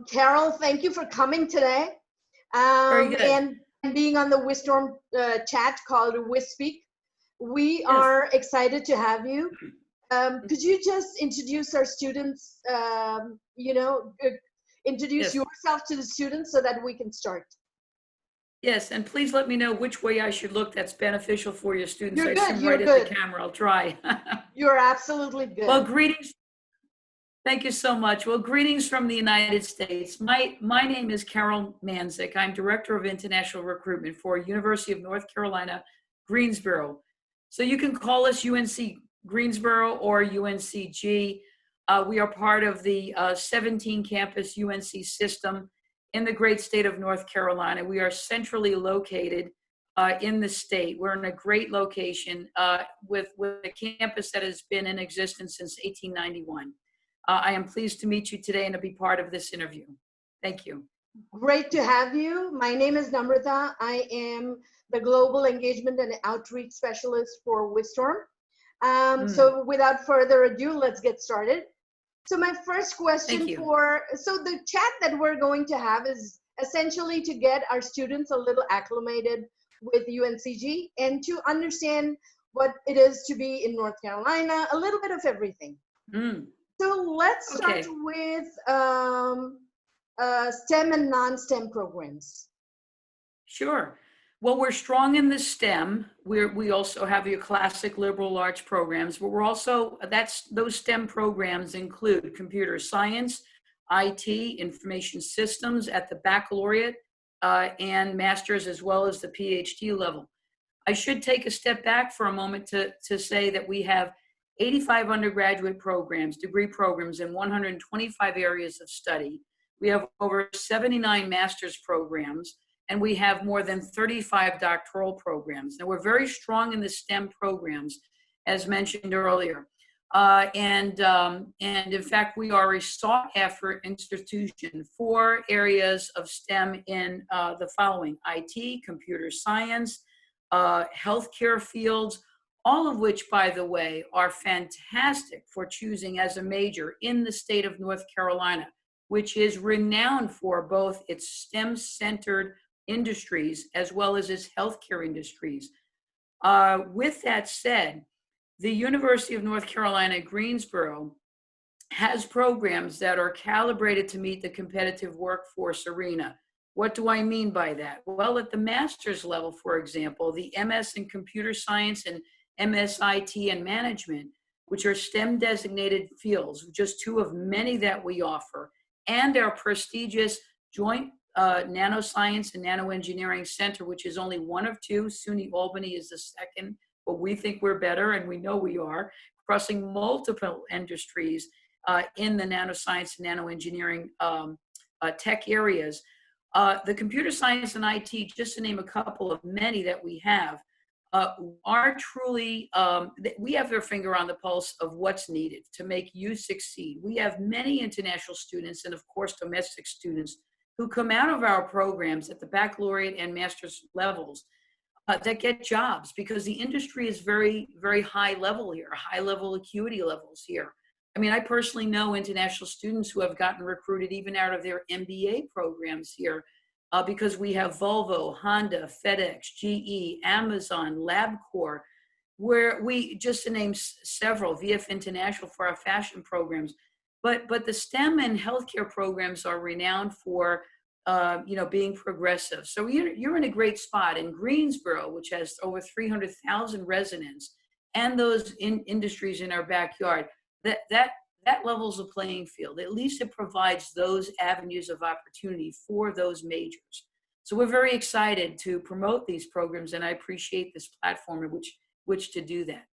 Carol, thank you for coming today Very good. and being on the Whizstorm chat called WhizSpeak. We Yes. are excited to have you. Could you just introduce our students, introduce Yes. yourself to the students so that we can start? Yes, and please let me know which way I should look that's beneficial for your students. You're I good, assume you're right good. at the camera. I'll try. You're absolutely good. Well, greetings. Thank you so much. Well, greetings from the United States. My name is Carol Mandzik. I'm Director of International Recruitment for University of North Carolina, Greensboro. So you can call us UNC Greensboro or UNCG. We are part of the 17 campus UNC system in the great state of North Carolina. We are centrally located in the state. We're in a great location with a campus that has been in existence since 1891. I am pleased to meet you today and to be part of this interview. Thank you. Great to have you. My name is Namrata. I am the Global Engagement and Outreach Specialist for Whizstorm. So without further ado, let's get started. So my first question so the chat that we're going to have is essentially to get our students a little acclimated with UNCG and to understand what it is to be in North Carolina, a little bit of everything. So let's start with STEM and non-STEM programs. Sure. Well, we're strong in the STEM. We also have your classic liberal arts programs, but we're also, those STEM programs include computer science, IT, information systems at the baccalaureate and master's, as well as the PhD level. I should take a step back for a moment to say that we have 85 undergraduate programs, degree programs in 125 areas of study. We have over 79 master's programs, and we have more than 35 doctoral programs. Now, we're very strong in the STEM programs, as mentioned earlier. And in fact, we are a sought-after institution for areas of STEM in the following: IT, computer science, healthcare fields, all of which, by the way, are fantastic for choosing as a major in the state of North Carolina, which is renowned for both its STEM-centered industries as well as its healthcare industries. With that said, the University of North Carolina, Greensboro has programs that are calibrated to meet the competitive workforce arena. What do I mean by that? Well, at the master's level, for example, the MS in computer science and MSIT and management, which are STEM designated fields, just two of many that we offer, and our prestigious joint nanoscience and nanoengineering center, which is only one of two. SUNY Albany is the second, but we think we're better, and we know we are, crossing multiple industries in the nanoscience and nanoengineering tech areas. The computer science and IT, just to name a couple of many that we have, are truly, we have their finger on the pulse of what's needed to make you succeed. We have many international students and, of course, domestic students who come out of our programs at the baccalaureate and master's levels that get jobs, because the industry is very, very high level here, high level acuity levels here. I mean, I personally know international students who have gotten recruited even out of their MBA programs here because we have Volvo, Honda, FedEx, GE, Amazon, LabCorp, where we, just to name several, VF International for our fashion programs. But the STEM and healthcare programs are renowned for, being progressive. So you're in a great spot in Greensboro, which has over 300,000 residents, and those industries in our backyard. That levels the playing field. At least it provides those avenues of opportunity for those majors. So we're very excited to promote these programs, and I appreciate this platform in which to do that.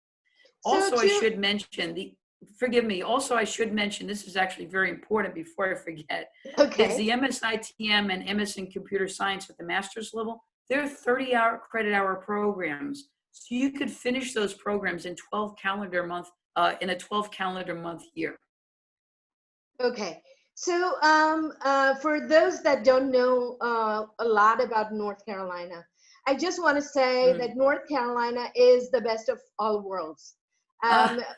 Also, I should mention this is actually very important before I forget, is the MSITM and MS in computer science at the master's level. They're 30-hour credit hour programs. So you could finish those programs in 12 calendar month, in a 12 calendar month year. Okay. So for those that don't know a lot about North Carolina, I just want to say that North Carolina is the best of all worlds.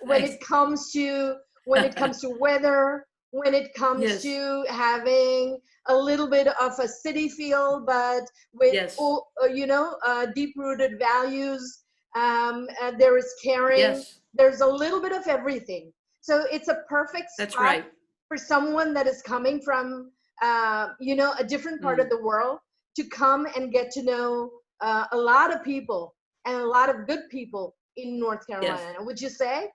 When it comes to weather, when it comes Yes. to having a little bit of a city feel, but with Yes. deep-rooted values. There is caring. Yes. There's a little bit of everything. So it's a perfect That's spot right. for someone that is coming from a different part of Mm. the world to come and get to know a lot of people and a lot of good people in North Yes. Carolina. Would you say?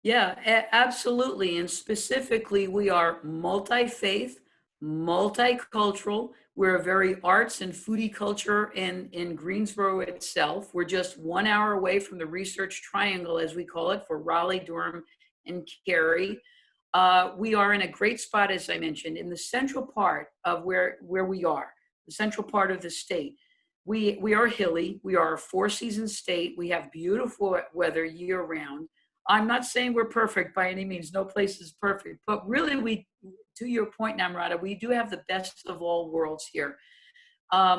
Yeah, absolutely. And specifically, we are multi-faith, multicultural. We're a very arts and foodie culture in Greensboro itself. We're just 1 hour away from the Research Triangle, as we call it, for Raleigh, Durham, and Cary. We are in a great spot, as I mentioned, in the central part of where we are, the central part of the state. We are hilly. We are a four-season state. We have beautiful weather year-round. I'm not saying we're perfect by any means. No place is perfect, but really, to your point, Namrata, we do have the best of all worlds here.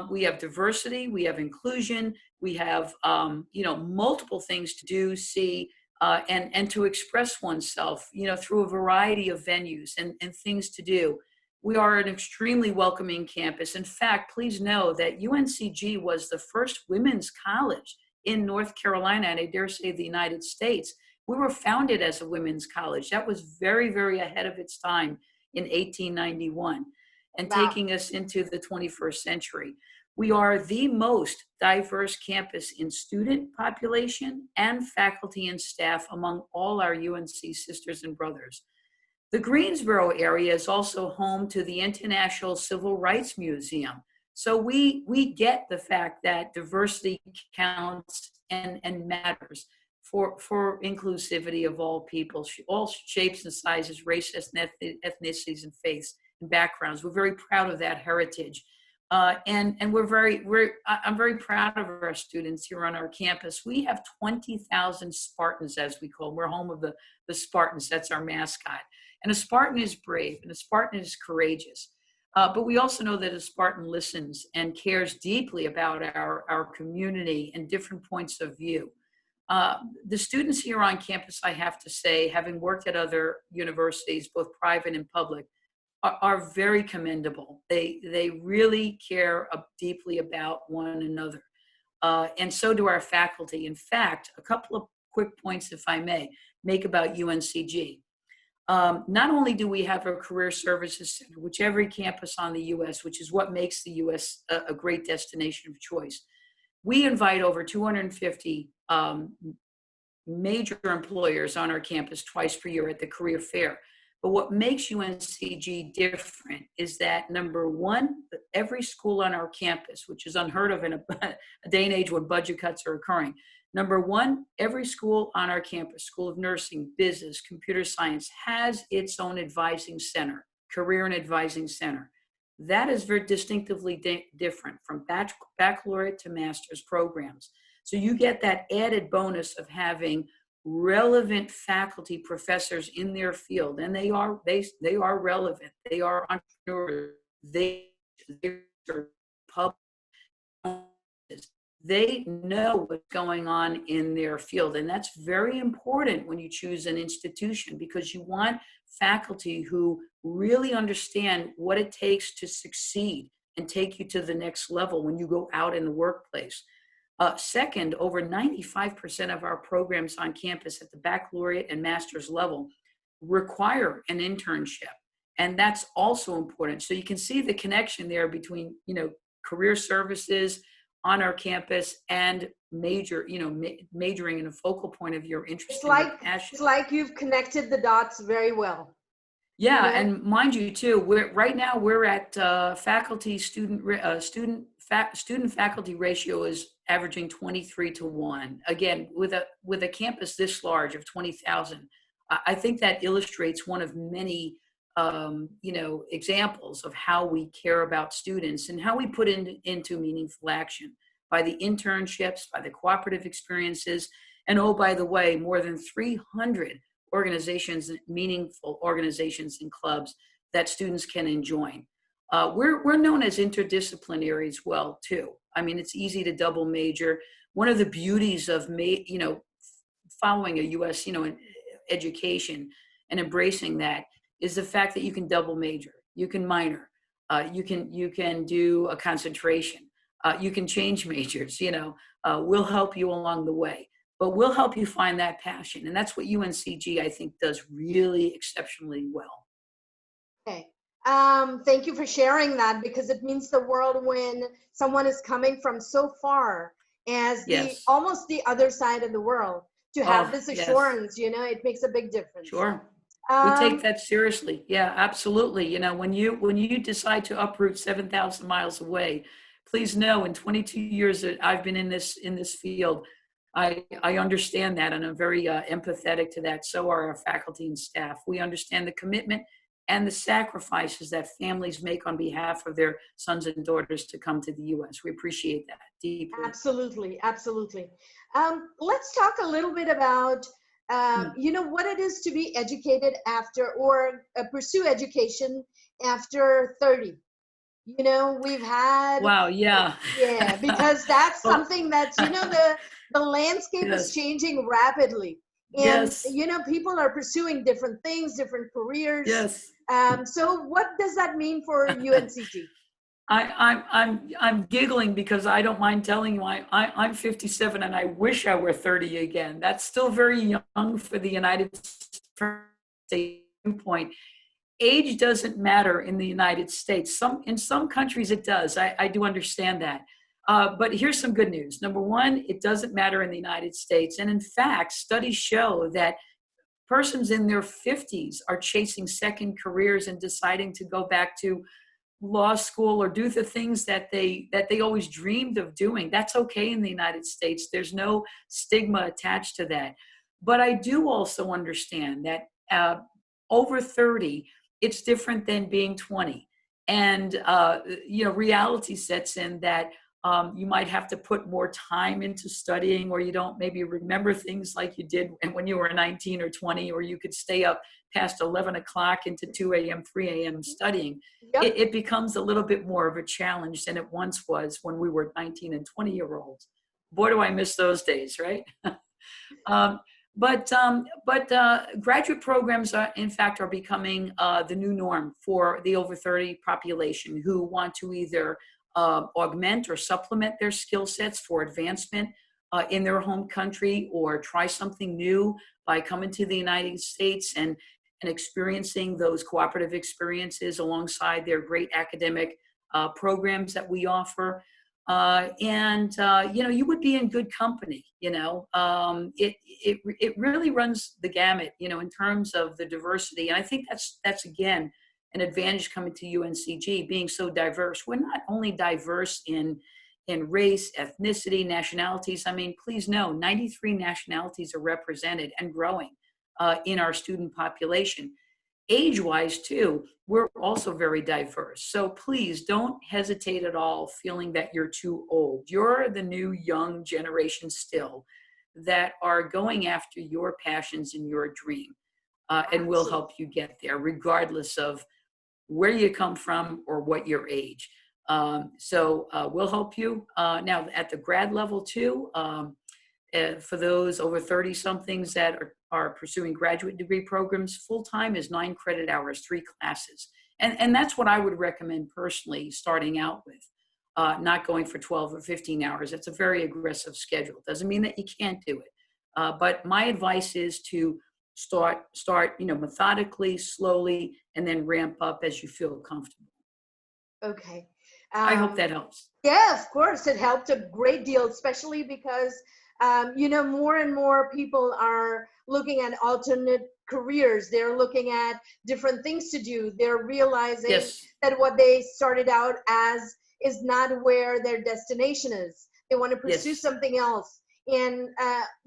We have diversity, we have inclusion, we have multiple things to do, see, and to express oneself, through a variety of venues and things to do. We are an extremely welcoming campus. In fact, please know that UNCG was the first women's college in North Carolina, and I dare say the United States. We were founded as a women's college. That was very, very ahead of its time in 1891 and Wow. taking us into the 21st century. We are the most diverse campus in student population and faculty and staff among all our UNC sisters and brothers. The Greensboro area is also home to the International Civil Rights Museum. So we get the fact that diversity counts and matters for inclusivity of all people, all shapes and sizes, races, ethnicities, and faiths and backgrounds. We're very proud of that heritage. And I'm very proud of our students here on our campus. We have 20,000 Spartans, as we call them. We're home of the Spartans. That's our mascot. And a Spartan is brave and a Spartan is courageous. But we also know that a Spartan listens and cares deeply about our community and different points of view. The students here on campus, I have to say, having worked at other universities, both private and public, are very commendable. They really care deeply about one another. And so do our faculty. In fact, a couple of quick points, if I may, make about UNCG. Not only do we have a career services center, which every campus on the U.S., which is what makes the U.S. a great destination of choice, we invite over 250 major employers on our campus twice per year at the career fair. But what makes UNCG different is that, number one, every school on our campus, which is unheard of in a day and age when budget cuts are occurring. Number one, every school on our campus, School of Nursing, Business, Computer Science, has its own advising center, career and advising center. That is very distinctively different from baccalaureate to master's programs. So you get that added bonus of having relevant faculty professors in their field, and they are relevant. They are entrepreneurs. Are public. They know what's going on in their field, and that's very important when you choose an institution, because you want faculty who really understand what it takes to succeed and take you to the next level when you go out in the workplace. Second, over 95% of our programs on campus at the baccalaureate and master's level require an internship. And that's also important. So you can see the connection there between, career services on our campus and majoring in a focal point of your interest and your passion. It's like you've connected the dots very well. Yeah, and mind you too, right now we're at faculty student faculty ratio is averaging 23-1. Again, with a campus this large of 20,000, I think that illustrates one of many examples of how we care about students and how we put into meaningful action by the internships, by the cooperative experiences, and oh, by the way, more than 300 organizations, meaningful organizations and clubs that students can join. We're known as interdisciplinary as well too. I mean, it's easy to double major. One of the beauties of following a U.S. Education and embracing that is the fact that you can double major, you can minor, you can do a concentration, you can change majors. We'll help you along the way, but we'll help you find that passion, and that's what UNCG I think does really exceptionally well. Okay. Thank you for sharing that, because it means the world when someone is coming from so far as Yes. almost the other side of the world to have Oh, this yes. assurance, it makes a big difference. Sure. We take Um, that seriously. Yeah, absolutely. When you decide to uproot 7,000 miles away, please know in 22 years that I've been in this field, I understand that, and I'm very empathetic to that. So are our faculty and staff. We understand the commitment and the sacrifices that families make on behalf of their sons and daughters to come to the U.S. We appreciate that deeply. Absolutely, absolutely. Let's talk a little bit about, Hmm. what it is to be educated after, or pursue education after 30. We've had, Wow. Yeah. yeah, because that's Oh, something that's, the landscape is yes. changing rapidly. And, Yes. people are pursuing different things, different careers. Yes. So what does that mean for UNCG? I'm giggling because I don't mind telling you I'm 57 and I wish I were 30 again. That's still very young for the United States point. Age doesn't matter in the United States. In some countries it does. I do understand that. But here's some good news. Number one, it doesn't matter in the United States. And in fact, studies show that persons in their 50s are chasing second careers and deciding to go back to law school or do the things that they always dreamed of doing. That's okay in the United States. There's no stigma attached to that. But I do also understand that over 30, it's different than being 20. And reality sets in that you might have to put more time into studying, or you don't maybe remember things like you did when you were 19 or 20, or you could stay up past 11 o'clock into 2 a.m., 3 a.m. studying. Yep. It becomes a little bit more of a challenge than it once was when we were 19 and 20-year-olds. Boy, do I miss those days, right? um, but graduate programs, in fact, are becoming the new norm for the over 30 population who want to either augment or supplement their skill sets for advancement in their home country, or try something new by coming to the United States and experiencing those cooperative experiences alongside their great academic programs that we offer. You would be in good company. It really runs the gamut, in terms of the diversity. And I think that's again an advantage coming to UNCG, being so diverse. We're not only diverse in race, ethnicity, nationalities. I mean, please know, 93 nationalities are represented and growing in our student population. Age-wise too, we're also very diverse. So please don't hesitate at all feeling that you're too old. You're the new young generation still that are going after your passions and your dream. And we'll Absolutely. help you get there regardless of where you come from or what your age. So we'll help you. Now at the grad level too, for those over 30 somethings that are pursuing graduate degree programs, full-time is 9 credit hours, 3 classes. And that's what I would recommend personally starting out with, not going for 12 or 15 hours. That's a very aggressive schedule. Doesn't mean that you can't do it. But my advice is to start, methodically, slowly, and then ramp up as you feel comfortable. Okay. I hope Um, that helps. yeah, of course, it helped a great deal, especially because, more and more people are looking at alternate careers. They're looking at different things to do. They're realizing Yes, that what they started out as is not where their destination is. They want to pursue yes, something else. And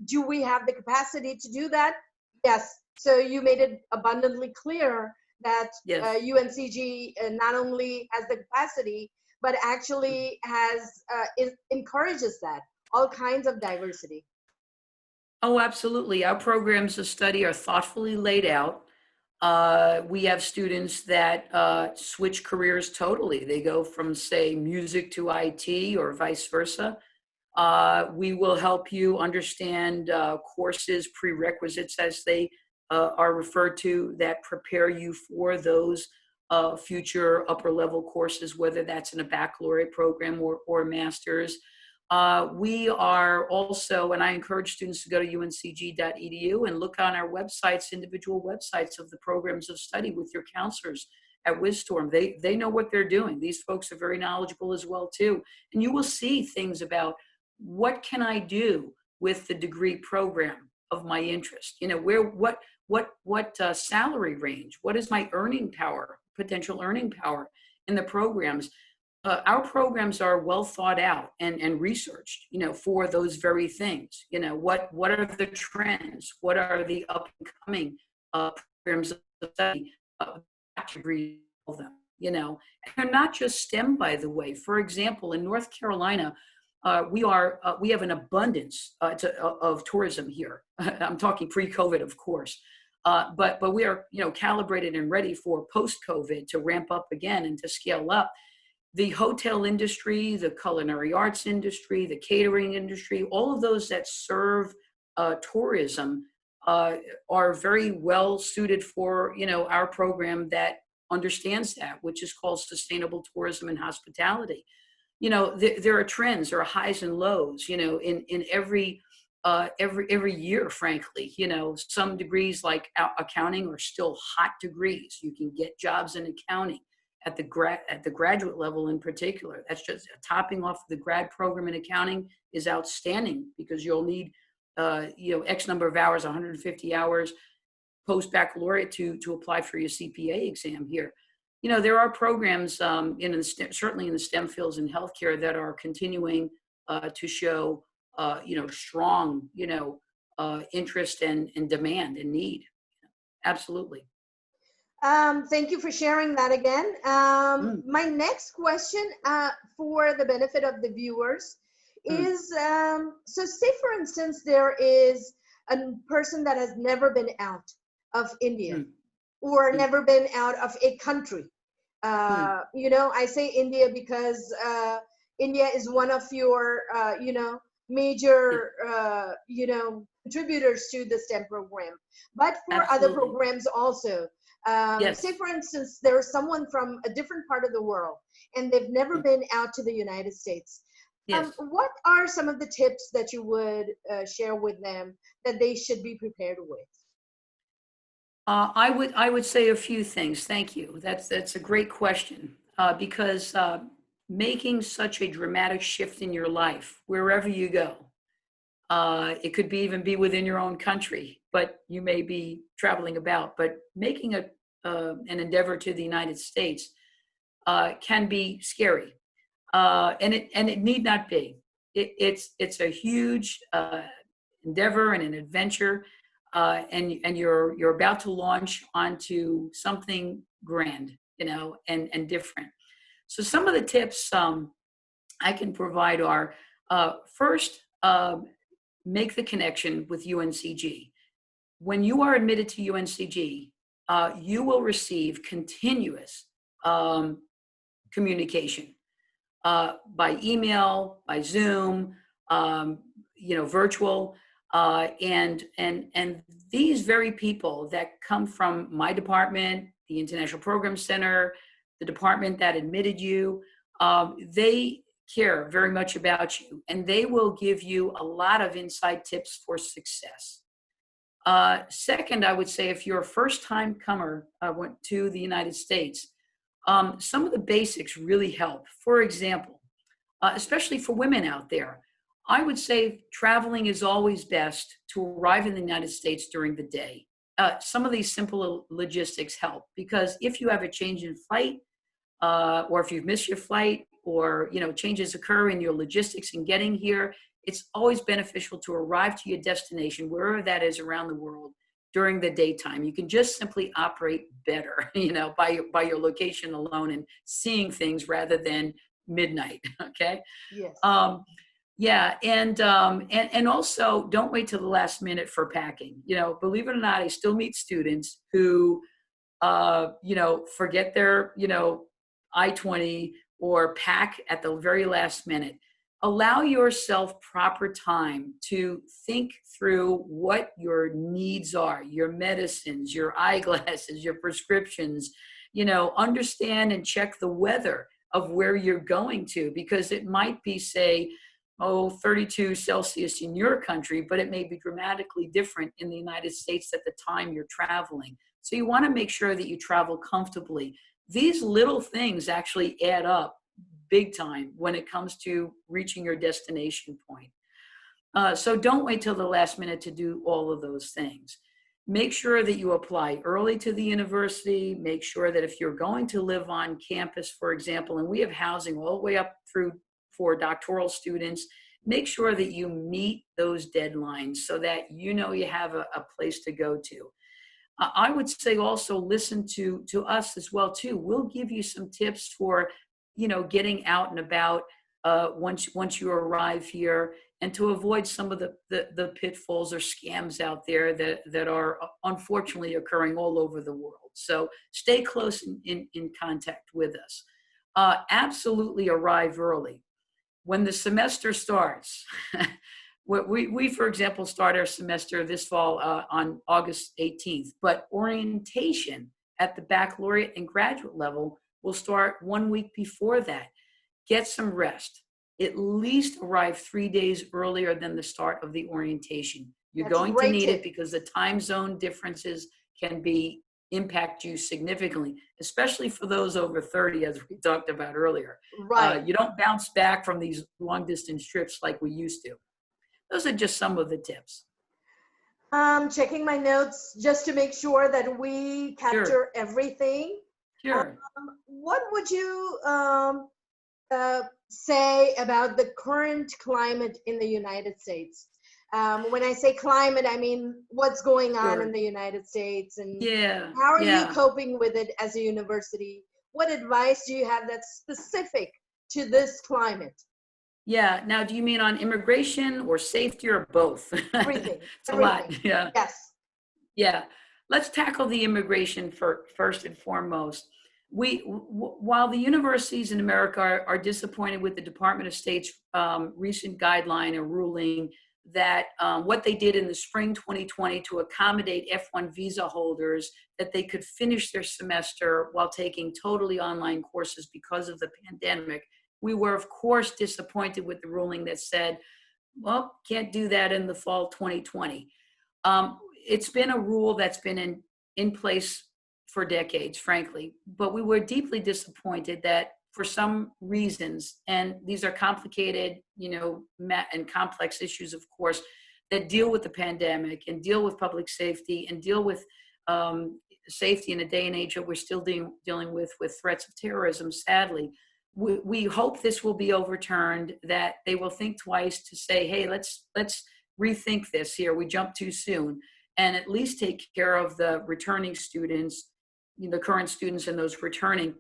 do we have the capacity to do that? Yes. So you made it abundantly clear that yes. UNCG not only has the capacity, but actually encourages that, all kinds of diversity. Oh, absolutely. Our programs of study are thoughtfully laid out. We have students that switch careers totally. They go from, say, music to IT or vice versa. We will help you understand courses, prerequisites as they are referred to that prepare you for those future upper level courses, whether that's in a baccalaureate program or a master's. We are also, and I encourage students to go to uncg.edu and look on our websites, individual websites of the programs of study with your counselors at Whizstorm. They know what they're doing. These folks are very knowledgeable as well too. And you will see things about what can I do with the degree program of my interest? You know, what salary range? What is my earning power, potential earning power in the programs? Our programs are well thought out and researched, you know, for those very things. You know, what are the trends? What are the up and coming programs of study? Degrees, of them, you know, and they're not just STEM, by the way. For example, in North Carolina, we have an abundance of tourism here. I'm talking pre-COVID, of course. But we are, you know, calibrated and ready for post-COVID to ramp up again and to scale up. The hotel industry, the culinary arts industry, the catering industry, all of those that serve tourism are very well suited for, you know, our program that understands that, which is called sustainable tourism and hospitality. You know, there are trends, there are highs and lows, you know, in every year, frankly. You know, some degrees like accounting are still hot degrees. You can get jobs in accounting at the graduate level in particular. That's just topping off the grad program in accounting is outstanding because you'll need you know, X number of hours, 150 hours post-baccalaureate to apply for your CPA exam here. You know, there are programs certainly in the STEM fields in healthcare that are continuing to show, you know, strong, you know, interest and demand and need. Absolutely. Thank you for sharing that again. My next question, for the benefit of the viewers, is so say for instance there is a person that has never been out of India or never been out of a country. You know, I say India because India is one of your you know, major you know, contributors to the STEM program, but for Absolutely. other programs also. Yes. Say for instance there's someone from a different part of the world and they've never been out to the United States. Yes. What are some of the tips that you would share with them that they should be prepared with? I would say a few things. Thank you. That's a great question because making such a dramatic shift in your life, wherever you go, it could be even be within your own country, but you may be traveling about. But making an endeavor to the United States can be scary, and it need not be. It's a huge endeavor and an adventure. And you're about to launch onto something grand, you know, and different. So some of the tips I can provide are first, make the connection with UNCG. When you are admitted to UNCG, you will receive continuous communication by email, by Zoom, you know, virtual. And these very people that come from my department, the International Program Center, the department that admitted you, they care very much about you, and they will give you a lot of inside tips for success. Second, I would say if you're a first-time comer to the United States, some of the basics really help. For example, especially for women out there, I would say traveling is always best to arrive in the United States during the day. Some of these simple logistics help because if you have a change in flight, or if you've missed your flight, or you know, changes occur in your logistics in getting here, it's always beneficial to arrive to your destination, wherever that is around the world, during the daytime. You can just simply operate better, you know, by your location alone and seeing things rather than midnight. Okay. Yes. Yeah, and also don't wait till the last minute for packing. You know, believe it or not, I still meet students who, you know, forget their, you know, I-20 or pack at the very last minute. allow yourself proper time to think through what your needs are, your medicines, your eyeglasses, your prescriptions, understand and check the weather of where you're going to, because it might be, say, 32 Celsius in your country, but it may be dramatically different in the United States at the time you're traveling. So you want to make sure that you travel comfortably. These little things actually add up big time when it comes to reaching your destination point. So don't wait till the last minute to do all of those things. Make sure that you apply early to the university. Make sure that if you're going to live on campus, for example, and we have housing all the way up through for doctoral students, make sure that you meet those deadlines so that you have a place to go to. I would say also listen to us as well too. We'll give you some tips for getting out and about once you arrive here, and to avoid some of the pitfalls or scams out there that are unfortunately occurring all over the world. So stay close in contact with us. Absolutely arrive early. When the semester starts, we, for example, start our semester this fall on August 18th, but orientation at the baccalaureate and graduate level will start 1 week before that. Get some rest. At least arrive 3 days earlier than the start of the orientation. You're going to need it because the time zone differences can impact you significantly, especially for those over 30, as we talked about earlier. Right. You don't bounce back from these long distance trips like we used to. Those are just some of the tips. Checking my notes just to make sure that we capture everything. Sure. What would you say about the current climate in the United States? When I say climate, I mean what's going on in the United States, and how are you coping with it as a university? What advice do you have that's specific to this climate? Yeah. Now, do you mean on immigration or safety or both? Everything. It's a lot. Yeah. Yes. Yeah. Let's tackle the immigration first and foremost. While the universities in America are disappointed with the Department of State's recent guideline or ruling that what they did in the spring 2020 to accommodate F1 visa holders, that they could finish their semester while taking totally online courses because of the pandemic, we were, of course, disappointed with the ruling that said, well, can't do that in the fall 2020. It's been a rule that's been in place for decades, frankly, but we were deeply disappointed that for some reasons, and these are complicated, and complex issues, of course, that deal with the pandemic and deal with public safety and deal with safety in a day and age that we're still dealing with threats of terrorism, sadly. We hope this will be overturned, that they will think twice to say, hey, let's rethink this here. We jumped too soon, and at least take care of the returning students, the current students and those returning,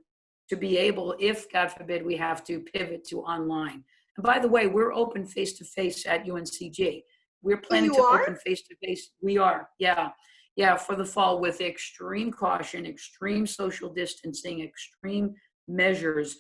to be able, if God forbid we have to, pivot to online. And by the way, we're open face-to-face at UNCG. We're planning to open face-to-face. We are, yeah, for the fall, with extreme caution, extreme social distancing, extreme measures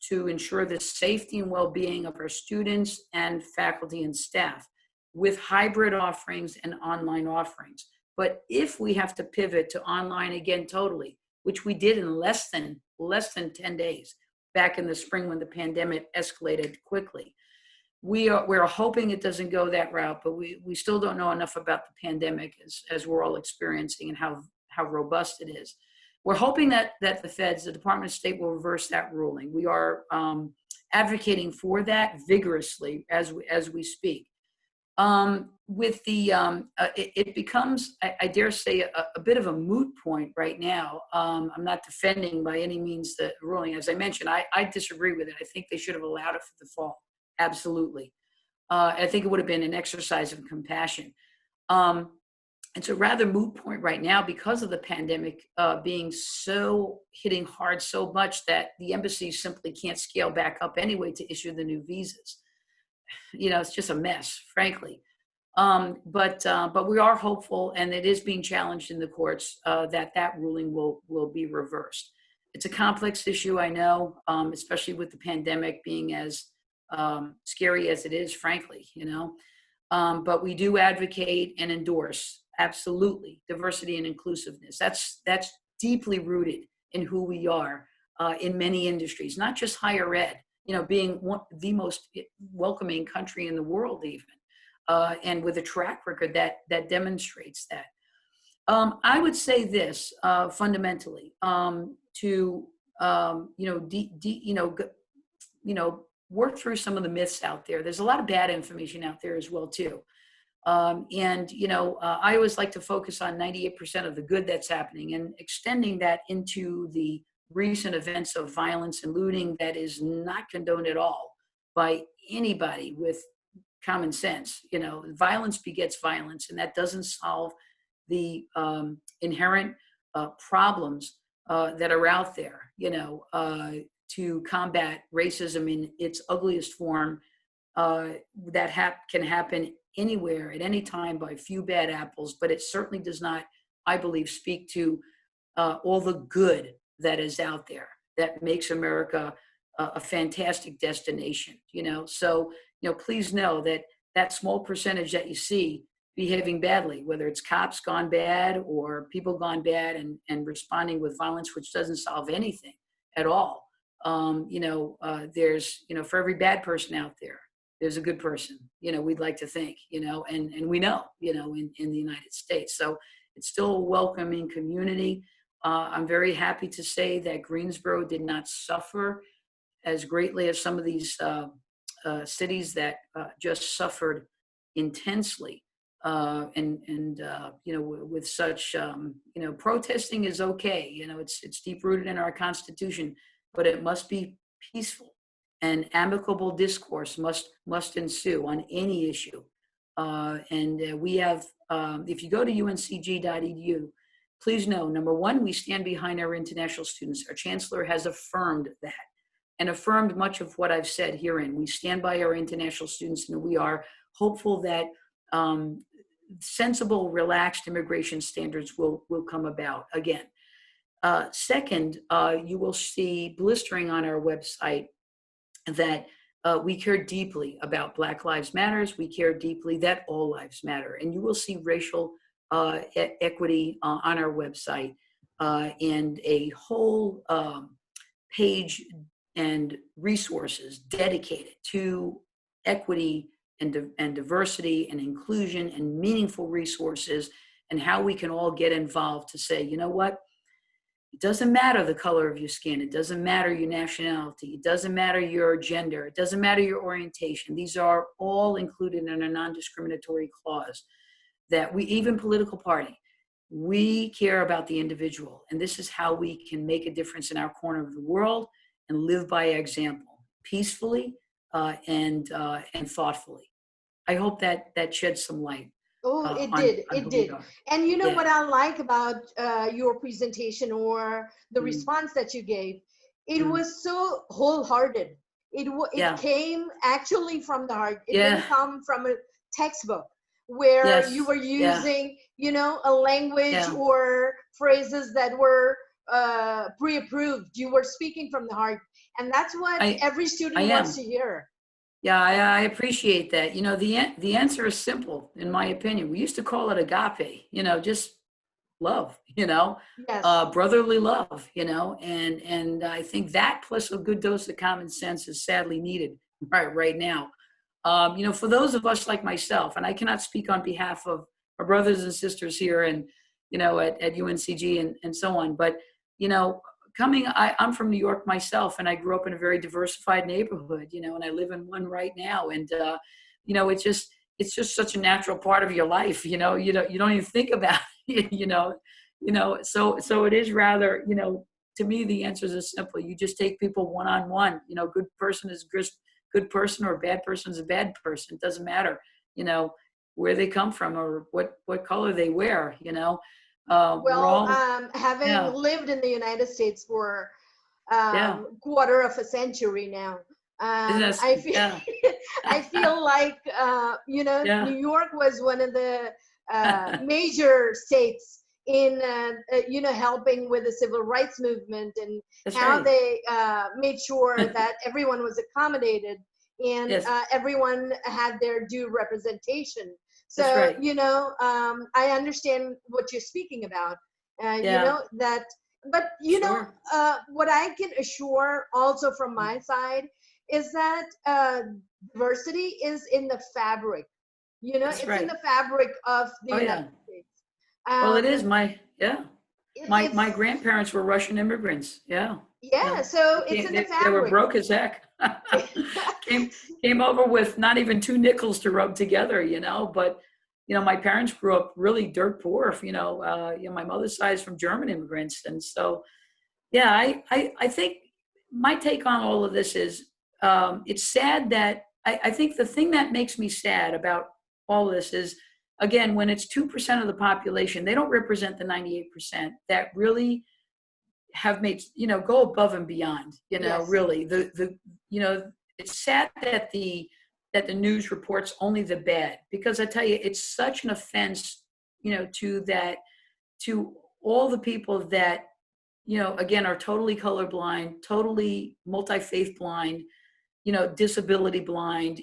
to ensure the safety and well-being of our students and faculty and staff, with hybrid offerings and online offerings. But if we have to pivot to online again totally, which we did in less than 10 days back in the spring when the pandemic escalated quickly, we're hoping it doesn't go that route, but we still don't know enough about the pandemic as we're all experiencing and how robust it is. We're hoping that the feds, the Department of State, will reverse that ruling. We are advocating for that vigorously as we speak. With the, it becomes, I dare say, a bit of a moot point right now. I'm not defending by any means the ruling. As I mentioned, I disagree with it. I think they should have allowed it for the fall. Absolutely. I think it would have been an exercise of compassion. It's a rather moot point right now because of the pandemic being hitting hard so much that the embassies simply can't scale back up anyway to issue the new visas. It's just a mess, frankly. But we are hopeful, and it is being challenged in the courts, that ruling will be reversed. It's a complex issue, I know, especially with the pandemic being as scary as it is, frankly, but we do advocate and endorse absolutely diversity and inclusiveness. That's deeply rooted in who we are in many industries, not just higher ed, being the most welcoming country in the world even, and with a track record that demonstrates that. I would say this fundamentally, to work through some of the myths out there. There's a lot of bad information out there as well too. I always like to focus on 98% of the good that's happening and extending that into the recent events of violence and looting that is not condoned at all by anybody with common sense. Violence begets violence, and that doesn't solve the inherent problems that are out there, to combat racism in its ugliest form, that can happen anywhere at any time by a few bad apples, but it certainly does not, I believe, speak to all the good that is out there that makes America a fantastic destination, So, please know that small percentage that you see behaving badly, whether it's cops gone bad or people gone bad and responding with violence, which doesn't solve anything at all. There's, for every bad person out there, there's a good person, we'd like to think, and we know, in the United States. So it's still a welcoming community. I'm very happy to say that Greensboro did not suffer as greatly as some of these cities that just suffered intensely. With such, protesting is okay. It's deep rooted in our Constitution, but it must be peaceful, and amicable discourse must ensue on any issue. We have, if you go to uncg.edu, please know, number one, we stand behind our international students. Our chancellor has affirmed that and affirmed much of what I've said herein. We stand by our international students, and we are hopeful that sensible, relaxed immigration standards will come about again. Second, you will see blistering on our website that we care deeply about Black Lives Matters. We care deeply that all lives matter. And you will see racial equity on our website, and a whole page and resources dedicated to equity and diversity and inclusion and meaningful resources, and how we can all get involved to say, you know what? It doesn't matter the color of your skin. It doesn't matter your nationality. It doesn't matter your gender. It doesn't matter your orientation. These are all included in a non-discriminatory clause that even political party, we care about the individual. And this is how we can make a difference in our corner of the world and live by example, peacefully and thoughtfully. I hope that sheds some light. Oh, it did. And what I like about your presentation or the response that you gave, it was so wholehearted. It came actually from the heart. It didn't come from a textbook where you were using, a language or phrases that were pre-approved. You were speaking from the heart. And that's what every student wants to hear. Yeah, I appreciate that. The answer is simple, in my opinion. We used to call it agape, just love, brotherly love, and I think that plus a good dose of common sense is sadly needed right now. For those of us like myself, and I cannot speak on behalf of our brothers and sisters here and, at UNCG and so on, but, I'm from New York myself, and I grew up in a very diversified neighborhood, and I live in one right now. And, it's just such a natural part of your life. You don't even think about it, so it is rather, to me, the answers are simple. You just take people one-on-one, good person is good person, or bad person is a bad person. It doesn't matter, where they come from or what color they wear, having lived in the United States for quarter of a century now, I feel like New York was one of the major states in helping with the civil rights movement, and they made sure that everyone was accommodated and Yes, everyone had their due representation. that's So, right. I understand what you're speaking about. Yeah, That, but sure. what I can assure also from my side is that diversity is in the fabric. That's It's in right. the fabric of the Oh, United yeah. States. Well, it Um, is yeah. My it's grandparents were Russian immigrants. Yeah. Yeah, Yeah. so it's in the They were fabric. broke as heck. Came, came over with not even two nickels to rub together, but, my parents grew up really dirt poor, my mother's side is from German immigrants. And so, yeah, I think my take on all of this is, it's sad that I think the thing that makes me sad about all this is, again, when it's 2% of the population, they don't represent the 98% that really have made, go above and beyond, Yes. really it's sad that the news reports only the bad, because I tell you, it's such an offense, to all the people that, again, are totally colorblind, totally multi-faith blind, disability blind,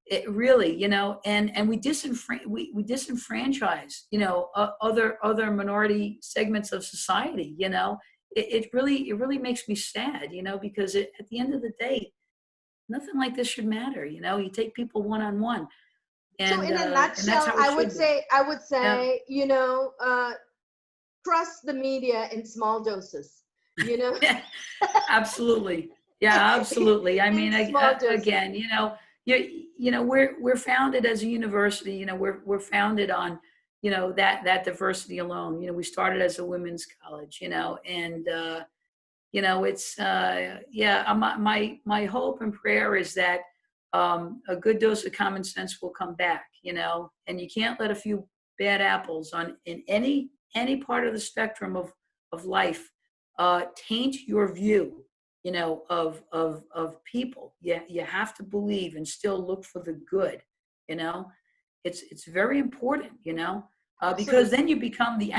it really, and we disenfranchise, other minority segments of society, it really makes me sad, because at the end of the day, nothing like this should matter, you take people one on one, So in a and that's nutshell, how it should be. I would Yeah. say, trust the media in small doses, you know, Absolutely. Yeah, absolutely. I in mean, small doses. again, we're founded as a university. We're founded on, that diversity alone. We started as a women's college. And it's yeah. My hope and prayer is that a good dose of common sense will come back. And you can't let a few bad apples in any part of the spectrum of life taint your view, of people. You have to believe and still look for the good. You know, it's very important. Because Absolutely. then you become the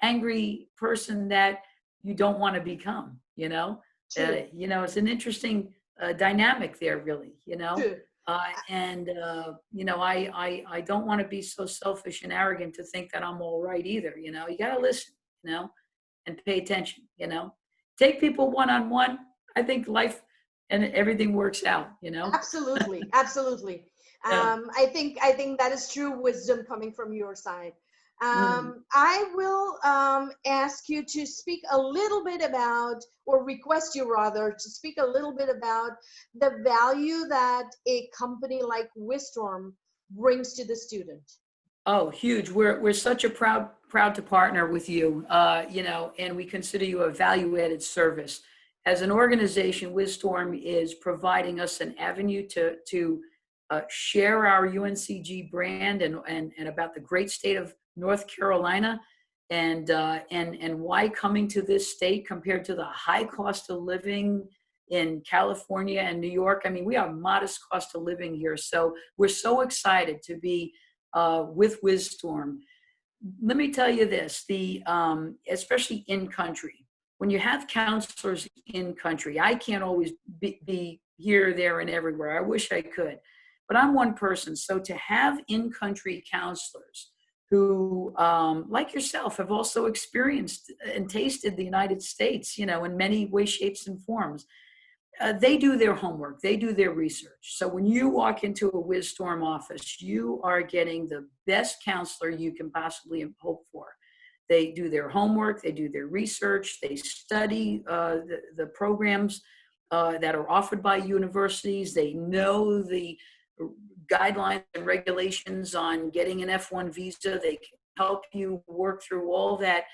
angry person that you don't want to become. True. It's an interesting dynamic there, really. True. And I don't want to be so selfish and arrogant to think that I'm all right either. You got to listen. And pay attention, take people one on one. I think life and everything works out, Absolutely. Absolutely. Yeah. I think that is true wisdom coming from your side. Mm. I will ask you to speak a little bit about, or request you rather, to speak a little bit about the value that a company like Whizstorm brings to the student. Oh, huge. We're such a proud to partner with you, and we consider you a value-added service. As an organization, Whizstorm is providing us an avenue to share our UNCG brand and about the great state of North Carolina, and why coming to this state compared to the high cost of living in California and New York. I mean, we have modest cost of living here, so we're so excited to be with Whizstorm. Let me tell you this: especially in country, when you have counselors in country, I can't always be here, there, and everywhere. I wish I could, but I'm one person. So to have in country counselors who, like yourself, have also experienced and tasted the United States, in many ways, shapes, and forms, they do their homework, they do their research. So when you walk into a Whizstorm office, you are getting the best counselor you can possibly hope for. They do their homework, they do their research, they study the programs that are offered by universities. They know the guidelines and regulations on getting an F1 visa. They can help you work through all that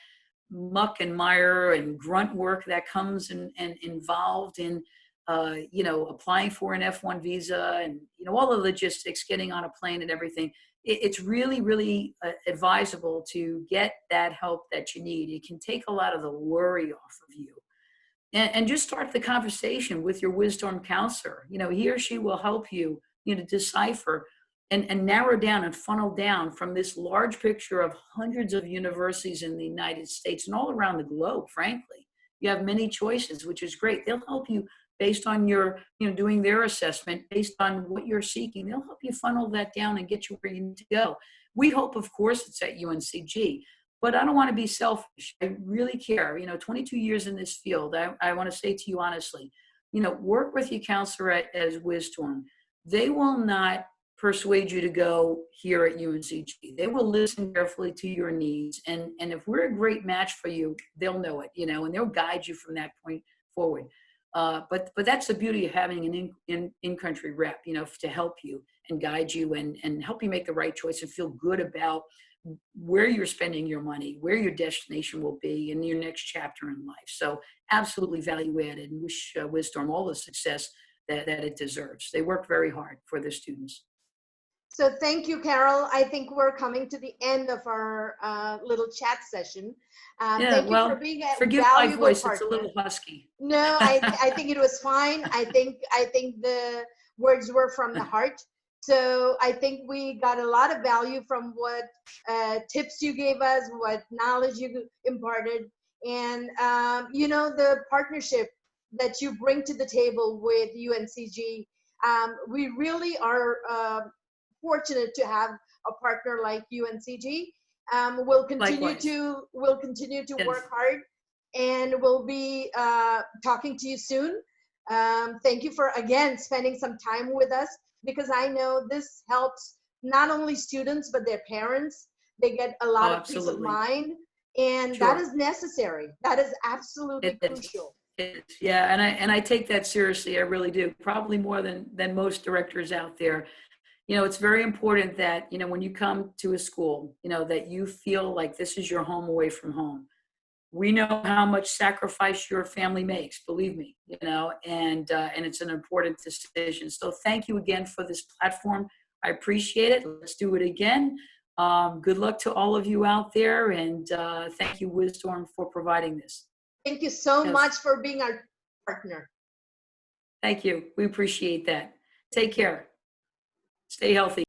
muck and mire and grunt work that comes and involved in applying for an F1 visa, and all the logistics, getting on a plane and everything. It's really, really advisable to get that help that you need. It can take a lot of the worry off of you, and just start the conversation with your Whizstorm counselor. He or she will help you, decipher and narrow down and funnel down from this large picture of hundreds of universities in the United States and all around the globe. Frankly, you have many choices, which is great. They'll help you based on your, doing their assessment, based on what you're seeking. They'll help you funnel that down and get you where you need to go. We hope, of course, it's at UNCG, but I don't want to be selfish. I really care. 22 years in this field, I want to say to you honestly, work with your counselor as Whizstorm. They will not persuade you to go here at UNCG. They will listen carefully to your needs. And if we're a great match for you, they'll know it, and they'll guide you from that point forward. But that's the beauty of having an in-country rep, to help you and guide you and help you make the right choice and feel good about where you're spending your money, where your destination will be in your next chapter in life. So absolutely value added, and wish Whizstorm all the success that it deserves. They work very hard for their students. So thank you, Carol. I think we're coming to the end of our little chat session. Thank you for being a forgive valuable my voice; partner. it's a little husky. No, I think it was fine. I think the words were from the heart. So I think we got a lot of value from what tips you gave us, what knowledge you imparted, and the partnership that you bring to the table with UNCG. We really are fortunate to have a partner like UNCG. We'll continue to Yes. work hard, and we'll be talking to you soon. Thank you for again spending some time with us, because I know this helps not only students but their parents. They get a lot of peace of mind, and that is necessary. That is absolutely crucial. Yeah, and I take that seriously. I really do. Probably more than most directors out there. It's very important that, when you come to a school, that you feel like this is your home away from home. We know how much sacrifice your family makes, believe me, and it's an important decision. So thank you again for this platform. I appreciate it. Let's do it again. Good luck to all of you out there, and thank you, Whizstorm, for providing this. Thank you so much for being our partner. Thank you. We appreciate that. Take care. Stay healthy.